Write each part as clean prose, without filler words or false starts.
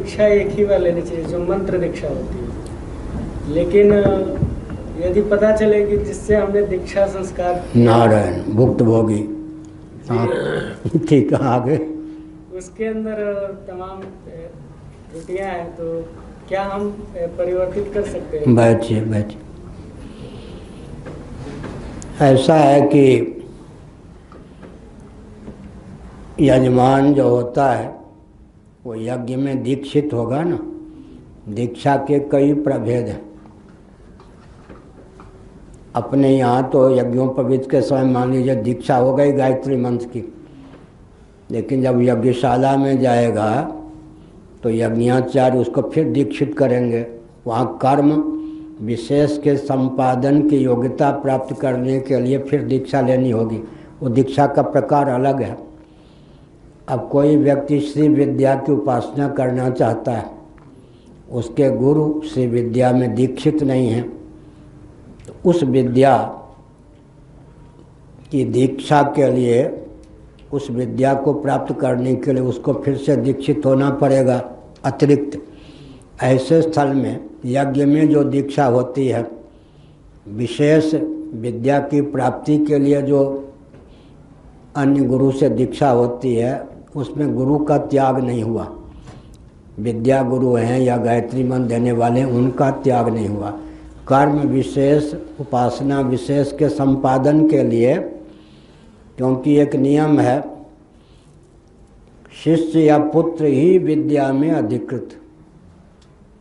दीक्षा एक ही बार लेनी चाहिए जो मंत्र दीक्षा होती है, लेकिन यदि पता चले कि जिससे हमने दीक्षा संस्कार नारायण भुक्तभोगी, हाँ ठीक है, आगे उसके अंदर तमाम त्रुटियां हैं, तो क्या हम परिवर्तित कर सकते हैं? बैठिए बैठिए। ऐसा है कि यजमान जो होता है वो यज्ञ में दीक्षित होगा ना। दीक्षा के कई प्रभेद हैं। अपने यहाँ तो यज्ञोपवीत के समय मान लीजिए दीक्षा हो गई गायत्री मंत्र की, लेकिन जब यज्ञशाला में जाएगा तो यज्ञाचार्य उसको फिर दीक्षित करेंगे। वहाँ कर्म विशेष के संपादन की योग्यता प्राप्त करने के लिए फिर दीक्षा लेनी होगी। वो दीक्षा का प्रकार अलग है। अब कोई व्यक्ति श्री विद्या की उपासना करना चाहता है, उसके गुरु श्री विद्या में दीक्षित नहीं हैं, तो उस विद्या की दीक्षा के लिए, उस विद्या को प्राप्त करने के लिए उसको फिर से दीक्षित होना पड़ेगा अतिरिक्त। ऐसे स्थल में यज्ञ में जो दीक्षा होती है, विशेष विद्या की प्राप्ति के लिए जो अन्य गुरु से दीक्षा होती है, उसमें गुरु का त्याग नहीं हुआ। विद्या गुरु हैं या गायत्री मंत्र देने वाले, उनका त्याग नहीं हुआ। कर्म विशेष, उपासना विशेष के संपादन के लिए, क्योंकि एक नियम है, शिष्य या पुत्र ही विद्या में अधिकृत,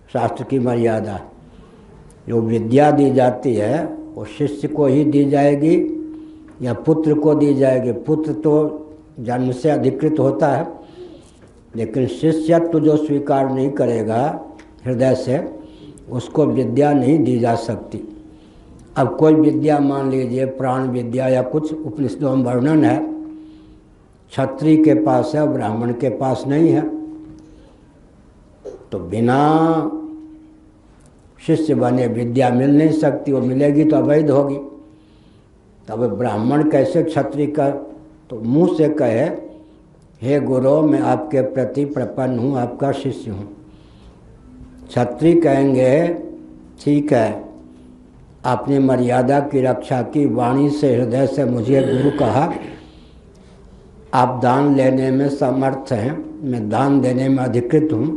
शास्त्र की मर्यादा। जो विद्या दी जाती है वो शिष्य को ही दी जाएगी या पुत्र को दी जाएगी। पुत्र तो जन्म से अधिकृत होता है, लेकिन शिष्यत्व जो स्वीकार नहीं करेगा हृदय से, उसको विद्या नहीं दी जा सकती। अब कोई विद्या मान लीजिए प्राण विद्या या कुछ उपनिषदों में वर्णन है, क्षत्रिय के पास है, ब्राह्मण के पास नहीं है, तो बिना शिष्य बने विद्या मिल नहीं सकती। वो मिलेगी तो अवैध होगी। तब ब्राह्मण कैसे क्षत्रिय का, तो मुंह से कहे हे गुरु मैं आपके प्रति प्रपन्न हूँ, आपका शिष्य हूँ। क्षत्रिय कहेंगे ठीक है, आपने मर्यादा की रक्षा की, वाणी से हृदय से मुझे गुरु कहा, आप दान लेने में समर्थ हैं, मैं दान देने में अधिकृत हूँ,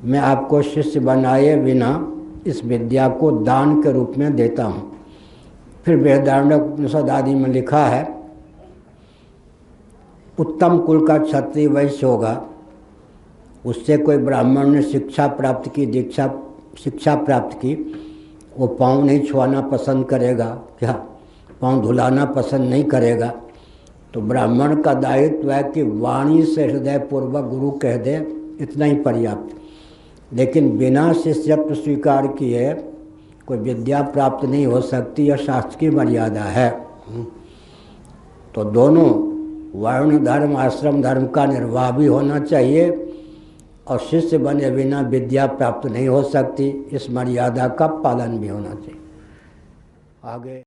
मैं आपको शिष्य बनाए बिना इस विद्या को दान के रूप में देता हूँ। फिर बृहदारण्यक उपनिषद आदि में लिखा है, उत्तम कुल का क्षत्रिय वैश्य होगा, उससे कोई ब्राह्मण ने शिक्षा प्राप्त की, शिक्षा प्राप्त की, वो पाँव नहीं छुआना पसंद करेगा, क्या पाँव धुलाना पसंद नहीं करेगा। तो ब्राह्मण का दायित्व है कि वाणी से हृदय पूर्वक गुरु कह दे, इतना ही पर्याप्त। लेकिन बिना शिष्यत्व स्वीकार किए कोई विद्या प्राप्त नहीं हो सकती, यह शास्त्र की मर्यादा है। तो दोनों वर्ण धर्म आश्रम धर्म का निर्वाह भी होना चाहिए और शिष्य बने बिना विद्या प्राप्त नहीं हो सकती, इस मर्यादा का पालन भी होना चाहिए। आगे